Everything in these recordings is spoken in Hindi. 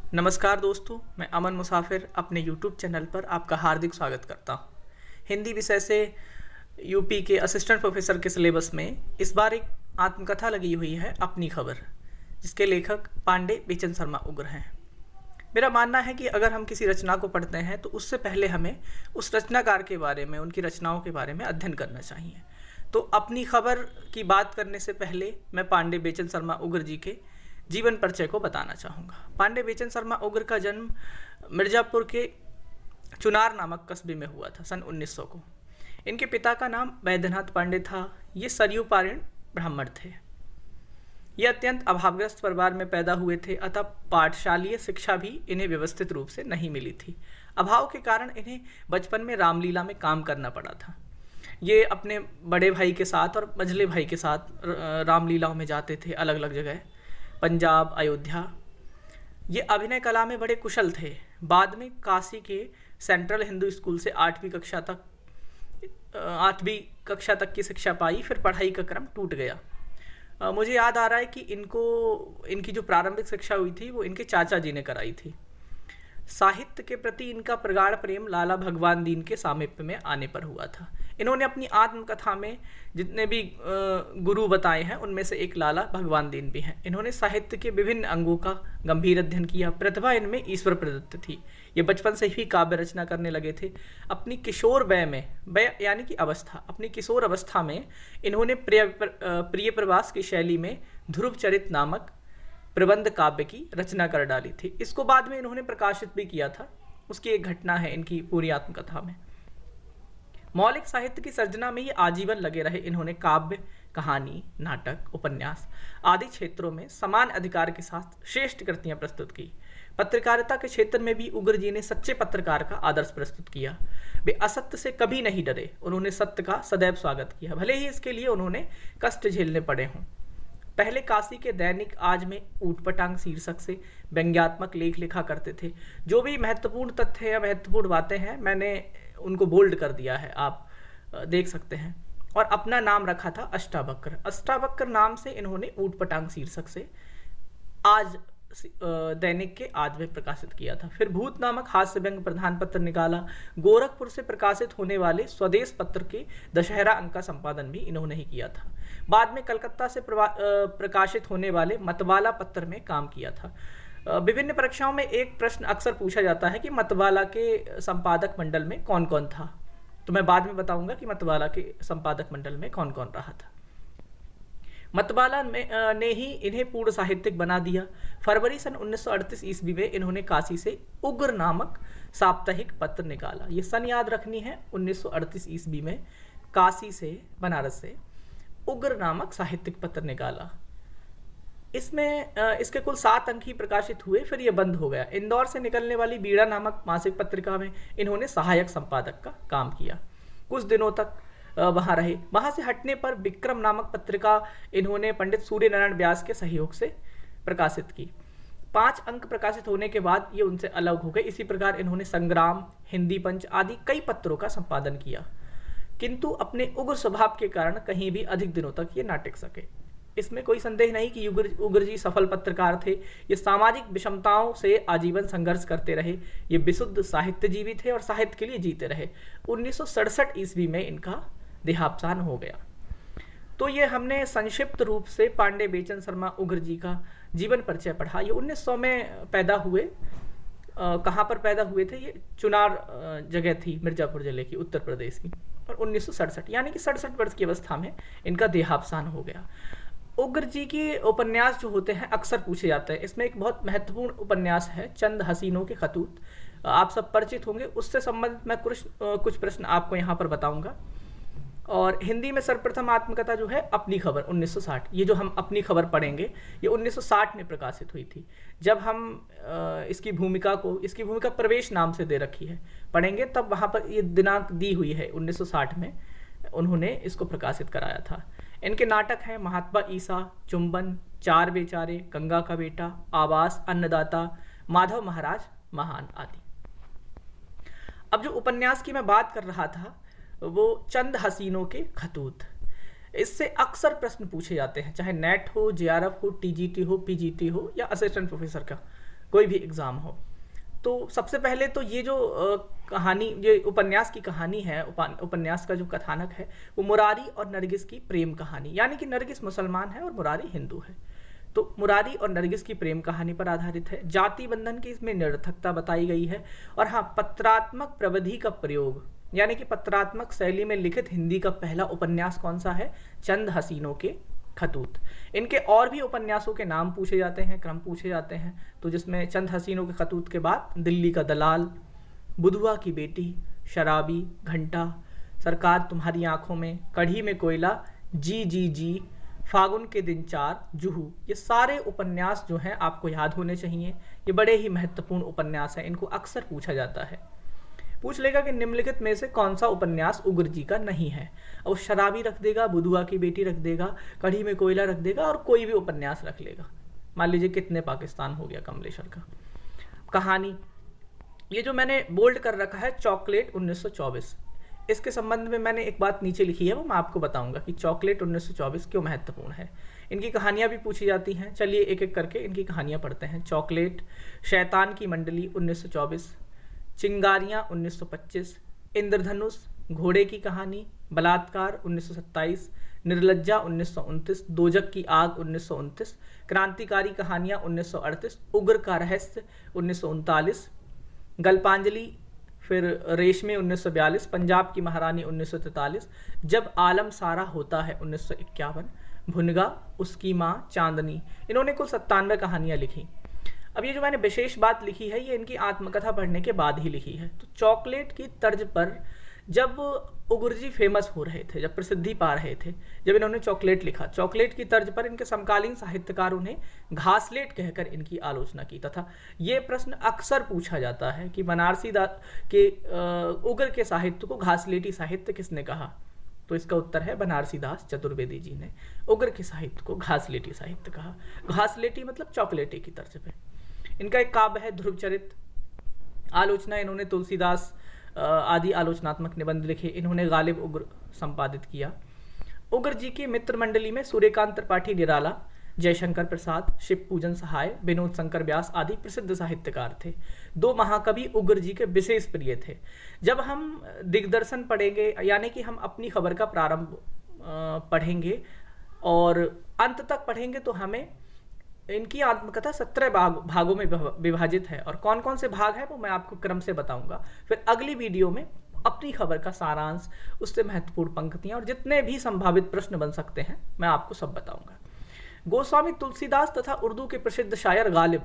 नमस्कार दोस्तों, मैं अमन मुसाफिर अपने यूट्यूब चैनल पर आपका हार्दिक स्वागत करता हूँ। हिंदी विषय से यूपी के असिस्टेंट प्रोफेसर के सिलेबस में इस बार एक आत्मकथा लगी हुई है, अपनी खबर, जिसके लेखक पांडे बेचन शर्मा उग्र हैं। मेरा मानना है कि अगर हम किसी रचना को पढ़ते हैं तो उससे पहले हमें उस रचनाकार के बारे में, उनकी रचनाओं के बारे में अध्ययन करना चाहिए। तो अपनी खबर की बात करने से पहले मैं पांडे बेचन शर्मा उग्र जी के जीवन परिचय को बताना चाहूँगा। पांडे बेचन शर्मा उग्र का जन्म मिर्ज़ापुर के चुनार नामक कस्बे में हुआ था सन 1900 को। इनके पिता का नाम वैद्यनाथ पांडे था। ये सरयू पारीण ब्राह्मण थे। ये अत्यंत अभावग्रस्त परिवार में पैदा हुए थे, अतः पाठशालीय शिक्षा भी इन्हें व्यवस्थित रूप से नहीं मिली थी। अभाव के कारण इन्हें बचपन में रामलीला में काम करना पड़ा था। ये अपने बड़े भाई के साथ और मझले भाई के साथ रामलीलाओं में जाते थे, अलग अलग जगह, पंजाब, अयोध्या। ये अभिनय कला में बड़े कुशल थे। बाद में काशी के सेंट्रल हिंदू स्कूल से 8वीं कक्षा तक की शिक्षा पाई। फिर पढ़ाई का क्रम टूट गया। मुझे याद आ रहा है कि इनकी जो प्रारंभिक शिक्षा हुई थी वो इनके चाचा जी ने कराई थी। साहित्य के प्रति इनका प्रगाढ़ प्रेम लाला भगवान दीन के सामीप्य में आने पर हुआ था। इन्होंने अपनी आत्मकथा में जितने भी गुरु बताए हैं उनमें से एक लाला भगवान दीन भी हैं। इन्होंने साहित्य के विभिन्न अंगों का गंभीर अध्ययन किया। प्रतिभा इनमें ईश्वर प्रदत्त थी। ये बचपन से ही काव्य रचना करने लगे थे। अपनी किशोर वय यानी कि अवस्था, अपनी किशोर अवस्था में इन्होंने प्रिय प्रवास की शैली में ध्रुव चरित नामक प्रबंध काव्य की रचना कर डाली थी। इसको बाद में इन्होंने प्रकाशित भी किया था। उसकी एक घटना है इनकी पूरी आत्मकथा में। मौलिक साहित्य की सर्जना में ये आजीवन लगे रहे। इन्होंने काव्य, कहानी, नाटक, उपन्यास आदि क्षेत्रों में समान अधिकार के साथ श्रेष्ठ कृतियां प्रस्तुत की। पत्रकारिता के क्षेत्र में भी उग्र जी ने सच्चे पत्रकार का आदर्श प्रस्तुत किया। वे असत्य से कभी नहीं डरे। उन्होंने सत्य का सदैव स्वागत किया, भले ही इसके लिए उन्होंने कष्ट झेलने पड़े हों। पहले काशी के दैनिक आज में ऊटपटांग शीर्षक से व्यंग्यात्मक लेख लिखा करते थे। जो भी महत्वपूर्ण तथ्य या महत्वपूर्ण बातें हैं मैंने उनको बोल्ड कर दिया है, आप देख सकते हैं। और अपना नाम रखा था अष्टावक्र। अष्टावक्र नाम से इन्होंने ऊटपटांग शीर्षक से आज दैनिक के आज में प्रकाशित किया था। फिर भूत नामक हास्य व्यंग प्रधान पत्र निकाला। गोरखपुर से प्रकाशित होने वाले स्वदेश पत्र के दशहरा अंक का संपादन भी इन्होंने ही किया था। बाद में कलकत्ता से प्रकाशित होने वाले मतवाला पत्र में काम किया था। विभिन्न परीक्षाओं में एक प्रश्न अक्सर पूछा जाता है कि मतवाला के संपादक मंडल में कौन कौन था। तो मैं बाद में बताऊंगा कि मतवाला के संपादक मंडल में कौन कौन रहा था। मतवाला ने ही इन्हें पूर्ण साहित्यिक बना दिया। फरवरी सन 1938 ईस्वी में इन्होंने काशी से उग्र नामक साप्ताहिक पत्र निकाला। ये सन याद रखनी है, 1938 ईस्वी में काशी से, बनारस से उग्र नामक साहित्यिक पत्र निकाला। इसके कुल 7 अंक ही प्रकाशित हुए, फिर ये बंद हो गया। इंदौर से निकलने वाली बीड़ा नामक मासिक पत्रिका में इन्होंने सहायक संपादक का काम किया। कुछ दिनों तक वहां रहे। वहां से हटने पर विक्रम नामक पत्रिका इन्होंने पंडित सूर्य नारायण व्यास के सहयोग से प्रकाशित की। 5 अंक प्रकाशित होने के बाद ये उनसे अलग हो गए। इसी प्रकार इन्होंने संग्राम, हिंदी पंच आदि कई पत्रों का संपादन किया, किंतु अपने उग्र स्वभाव के कारण कहीं भी अधिक दिनों तक ये ना टिक सके। इसमें कोई संदेह नहीं कि उग्र जी सफल पत्रकार थे। ये सामाजिक विषमताओं से आजीवन संघर्ष करते रहे। ये विशुद्ध साहित्यजीवी थे और साहित्य के लिए जीते रहे। 1967 ईस्वी में इनका देहावसान हो गया। तो ये हमने संक्षिप्त रूप से पांडे बेचन शर्मा उग्र जी का जीवन परिचय पढ़ा। ये 1900 में पैदा हुए। कहाँ पर पैदा हुए थे? ये चुनार जगह थी मिर्जापुर जिले की, उत्तर प्रदेश की। और 1967 यानी कि 67 वर्ष की अवस्था में इनका देहावसान हो गया। उग्र जी के उपन्यास जो होते हैं अक्सर पूछे जाते हैं। इसमें एक बहुत महत्वपूर्ण उपन्यास है चंद हसीनों के खतूत, आप सब परिचित होंगे। उससे संबंधित मैं कुछ प्रश्न आपको यहाँ पर बताऊंगा। और हिंदी में सर्वप्रथम आत्मकथा जो है अपनी खबर 1960, ये जो हम अपनी खबर पढ़ेंगे ये 1960 में प्रकाशित हुई थी। जब हम इसकी भूमिका प्रवेश नाम से दे रखी है, पढ़ेंगे तब वहाँ पर ये दिनांक दी हुई है। 1960 में उन्होंने इसको प्रकाशित कराया था। इनके नाटक हैं महात्मा ईसा, चुंबन, चार बेचारे, गंगा का बेटा, आवास, अन्नदाता, माधव महाराज महान आदि। अब जो उपन्यास की मैं बात कर रहा था वो चंद हसीनों के खतूत। इससे अक्सर प्रश्न पूछे जाते हैं, चाहे नेट हो, जेआरएफ हो, टीजीटी हो, पीजीटी हो या असिस्टेंट प्रोफेसर का कोई भी एग्ज़ाम हो। तो सबसे पहले तो ये जो कहानी, ये उपन्यास की कहानी है, उपन्यास का जो कथानक है वो मुरारी और नरगिस की प्रेम कहानी, यानी कि नरगिस मुसलमान है और मुरारी हिंदू है, तो मुरारी और नरगिस की प्रेम कहानी पर आधारित है। जाति बंधन की इसमें निरर्थकता बताई गई है। और हाँ, पत्रात्मक प्रविधि का प्रयोग, यानी कि पत्रात्मक शैली में लिखित हिंदी का पहला उपन्यास कौन सा है? चंद हसीनों के खतूत। इनके और भी उपन्यासों के नाम पूछे जाते हैं, क्रम पूछे जाते हैं, तो जिसमें चंद हसीनों के खतूत के बाद दिल्ली का दलाल, बुधुआ की बेटी, शराबी, घंटा, सरकार तुम्हारी आंखों में, कढ़ी में कोयला, जी जी जी, फागुन के दिन 4, जुहू, ये सारे उपन्यास जो हैं आपको याद होने चाहिए। ये बड़े ही महत्वपूर्ण उपन्यास हैं, इनको अक्सर पूछा जाता है। पूछ लेगा कि निम्नलिखित में से कौन सा उपन्यास उग्र जी का नहीं है। और शराबी रख देगा, बुधुआ की बेटी रख देगा, कढ़ी में कोयला रख देगा और कोई भी उपन्यास रख लेगा। मान लीजिए कितने पाकिस्तान हो गया कमलेश्वर का। कहानी, ये जो मैंने बोल्ड कर रखा है चॉकलेट 1924, इसके संबंध में मैंने एक बात नीचे लिखी है, वो मैं आपको बताऊंगा कि चॉकलेट 1924 क्यों महत्वपूर्ण है। इनकी कहानियां भी पूछी जाती हैं। चलिए एक एक करके इनकी कहानियां पढ़ते हैं। चॉकलेट, शैतान की मंडली 1924, चिंगारियां 1925, इंद्रधनुष, घोड़े की कहानी, बलात्कार 1927, निर्लज्जा 1929, दोजक की आग 1929, क्रांतिकारी कहानियां 1938, उग्र का रहस्य 1939, गल्पांजलि, फिर रेशमे 1942, पंजाब की महारानी 1943, जब आलम सारा होता है 1951, भुनगा, उसकी माँ, चांदनी। इन्होंने कुल 97 कहानियां लिखी। अब ये जो मैंने विशेष बात लिखी है ये इनकी आत्मकथा पढ़ने के बाद ही लिखी है। तो चॉकलेट की तर्ज पर जब उग्र जी फेमस हो रहे थे, जब प्रसिद्धि पा रहे थे, जब इन्होंने चॉकलेट लिखा, चॉकलेट की तर्ज पर इनके समकालीन साहित्यकारों ने घासलेट कहकर इनकी आलोचना की। तथा ये प्रश्न अक्सर पूछा जाता है कि बनारसी दास के उग्र के साहित्य को घासलेटी साहित्य किसने कहा? तो इसका उत्तर है बनारसी दास चतुर्वेदी जी ने उग्र के साहित्य को घासलेटी साहित्य कहा। घासलेटी मतलब चॉकलेटी की तर्ज पे। इनका एक काव्य है ध्रुवचरित। आलोचना इन्होंने तुलसीदास आदि आलोचनात्मक निबंध लिखे। इन्होंने गालिब उग्र संपादित किया। उग्र जी की मित्र मंडली में सूर्यकांत त्रिपाठी निराला, जयशंकर प्रसाद, शिव पूजन सहाय, विनोद शंकर व्यास आदि प्रसिद्ध साहित्यकार थे। 2 महाकवि उग्र जी के विशेष प्रिय थे। जब हम दिग्दर्शन पढ़ेंगे, यानी कि हम अपनी खबर का प्रारंभ पढ़ेंगे और अंत तक पढ़ेंगे, तो हमें इनकी आत्मकथा 17 भागों में विभाजित है। और कौन कौन से भाग हैं वो मैं आपको क्रम से बताऊंगा। फिर अगली वीडियो में अपनी खबर का सारांश, उससे महत्वपूर्ण पंक्तियां और जितने भी संभावित प्रश्न बन सकते हैं मैं आपको सब बताऊंगा। गोस्वामी तुलसीदास तथा उर्दू के प्रसिद्ध शायर गालिब,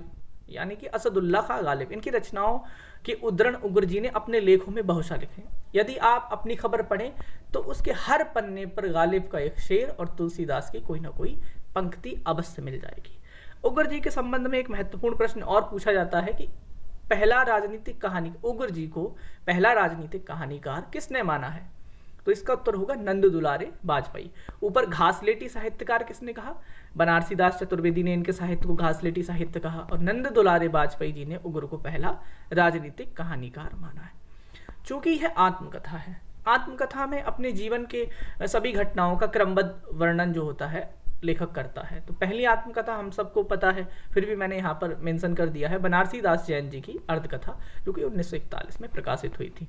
यानी कि असदुल्ला खां गालिब, इनकी रचनाओं के उद्धरण उग्र जी ने अपने लेखों में बहुशः लिखे। यदि आप अपनी खबर पढ़ें तो उसके हर पन्ने पर गालिब का एक शेर और तुलसीदास की कोई ना कोई पंक्ति अवश्य मिल जाएगी। उग्र जी के संबंध में एक महत्वपूर्ण प्रश्न और पूछा जाता है कि पहला राजनीतिक कहानी, उग्र जी को पहला राजनीतिक कहानीकार किसने माना है? तो इसका उत्तर होगा नंद दुलारे वाजपेयी। ऊपर घासलेटी साहित्यकार किसने कहा? बनारसी दास चतुर्वेदी ने इनके साहित्य को घासलेटी साहित्य कहा और नंद दुलारे वाजपेयी जी ने उग्र को पहला राजनीतिक कहानीकार माना है। चूंकि यह आत्मकथा है, आत्मकथा में अपने जीवन के सभी घटनाओं का क्रमबद्ध वर्णन जो होता है लेखक करता है। तो पहली आत्मकथा हम सबको पता है, फिर भी मैंने यहाँ पर मेंशन कर दिया है, बनारसी दास जैन जी की अर्धकथा, जो कि 1941 में प्रकाशित हुई थी।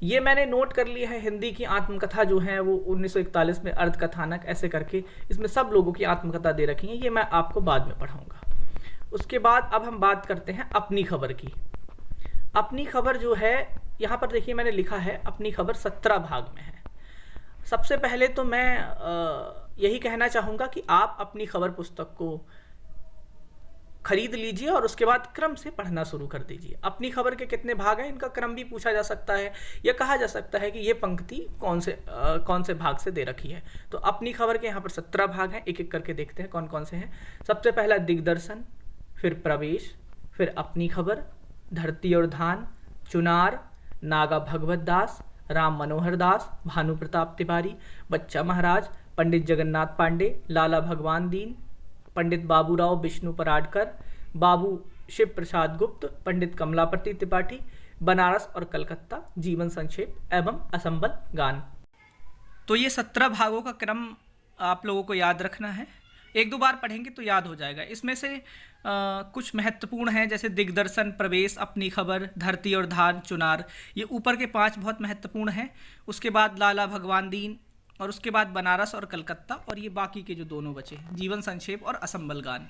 ये मैंने नोट कर लिया है। हिंदी की आत्मकथा जो है वो 1941 में अर्धकथानक ऐसे करके इसमें सब लोगों की आत्मकथा दे रखी है। ये मैं आपको बाद में पढ़ाऊंगा। उसके बाद अब हम बात करते हैं अपनी खबर की। अपनी खबर जो है यहाँ पर देखिए मैंने लिखा है अपनी खबर 17 भाग में है। सबसे पहले तो मैं यही कहना चाहूँगा कि आप अपनी खबर पुस्तक को खरीद लीजिए और उसके बाद क्रम से पढ़ना शुरू कर दीजिए। अपनी खबर के कितने भाग हैं इनका क्रम भी पूछा जा सकता है, या कहा जा सकता है कि ये पंक्ति कौन से भाग से दे रखी है। तो अपनी खबर के यहाँ पर 17 भाग हैं, एक एक करके देखते हैं कौन कौन से हैं। सबसे पहला दिग्दर्शन, फिर प्रवेश, फिर अपनी खबर, धरती और धान, चुनार, नागा भगवत दास, राम मनोहर दास, भानु प्रताप तिवारी, बच्चा महाराज, पंडित जगन्नाथ पांडे, लाला भगवान दीन, पंडित बाबूराव विष्णु पराडकर, बाबू शिव प्रसाद गुप्त, पंडित कमलापति त्रिपाठी, बनारस और कलकत्ता, जीवन संक्षेप एवं असंबल गान। तो ये 17 भागों का क्रम आप लोगों को याद रखना है। एक दो बार पढ़ेंगे तो याद हो जाएगा। इसमें से कुछ महत्वपूर्ण हैं, जैसे दिग्दर्शन, प्रवेश, अपनी खबर, धरती और धान, चुनार, ये ऊपर के 5 बहुत महत्वपूर्ण हैं। उसके बाद लाला भगवान दीन, और उसके बाद बनारस और कलकत्ता, और ये बाकी के जो दोनों बचे हैं, जीवन संक्षेप और असंबल गान।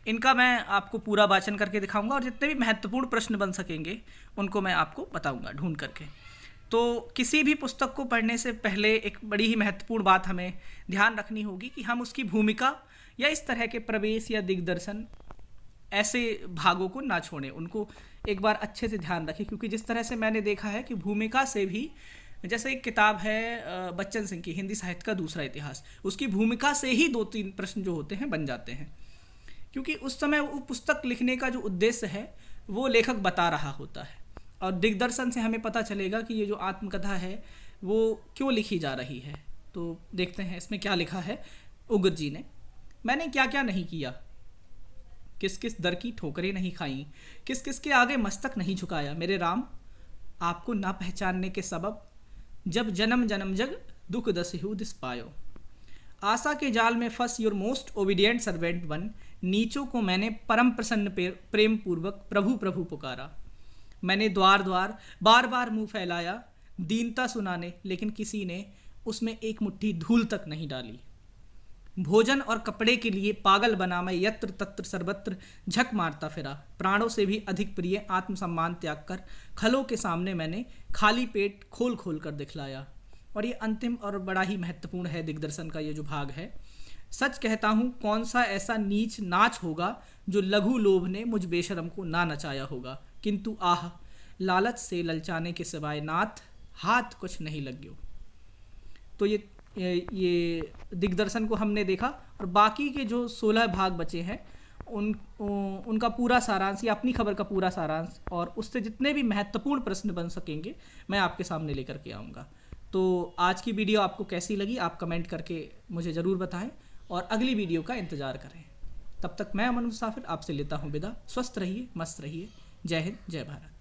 इनका मैं आपको पूरा वाचन करके दिखाऊंगा, और जितने भी महत्वपूर्ण प्रश्न बन सकेंगे उनको मैं आपको बताऊंगा ढूंढ करके। तो किसी भी पुस्तक को पढ़ने से पहले एक बड़ी ही महत्वपूर्ण बात हमें ध्यान रखनी होगी कि हम उसकी भूमिका या इस तरह के प्रवेश या दिग्दर्शन ऐसे भागों को ना छोड़ें, उनको एक बार अच्छे से ध्यान रखें। क्योंकि जिस तरह से मैंने देखा है कि भूमिका से भी, जैसे एक किताब है बच्चन सिंह की हिंदी साहित्य का दूसरा इतिहास, उसकी भूमिका से ही 2-3 प्रश्न जो होते हैं बन जाते हैं। क्योंकि उस समय वो पुस्तक लिखने का जो उद्देश्य है वो लेखक बता रहा होता है, और दिग्दर्शन से हमें पता चलेगा कि ये जो आत्मकथा है वो क्यों लिखी जा रही है। तो देखते हैं इसमें क्या लिखा है उग्र जी ने। मैंने क्या क्या नहीं किया, किस किस दर की ठोकरें नहीं खाई, किस किस के आगे मस्तक नहीं झुकाया, मेरे राम आपको ना पहचानने के सबब, जब जन्म जन्म जग दुख दसहु दिस पायो, आशा के जाल में फंस योर मोस्ट ओबीडियंट सर्वेंट बन, नीचों को मैंने परम प्रसन्न प्रेम पूर्वक प्रभु प्रभु पुकारा, मैंने द्वार द्वार बार बार मुंह फैलाया दीनता सुनाने, लेकिन किसी ने उसमें एक मुट्ठी धूल तक नहीं डाली, भोजन और कपड़े के लिए पागल बना मैं यत्र तत्र सर्वत्र झक मारता फिरा, प्राणों से भी अधिक प्रिय आत्मसम्मान त्याग कर खलों के सामने मैंने खाली पेट खोल खोल कर दिखलाया। और ये अंतिम और बड़ा ही महत्वपूर्ण है दिग्दर्शन का ये जो भाग है। सच कहता हूँ कौन सा ऐसा नीच नाच होगा जो लघु लोभ ने मुझ बेशरम को ना नचाया होगा, किंतु आह लालच से ललचाने के सिवाय नाथ हाथ कुछ नहीं लग्यो। तो ये दिग्दर्शन को हमने देखा, और बाकी के जो 16 भाग बचे हैं उनका पूरा सारांश या अपनी खबर का पूरा सारांश और उससे जितने भी महत्वपूर्ण प्रश्न बन सकेंगे मैं आपके सामने लेकर के आऊँगा। तो आज की वीडियो आपको कैसी लगी आप कमेंट करके मुझे ज़रूर बताएं, और अगली वीडियो का इंतज़ार करें। तब तक मैं अमन मुसाफिर आपसे लेता हूँ विदा। स्वस्थ रहिए, मस्त रहिए। जय हिंद, जय भारत।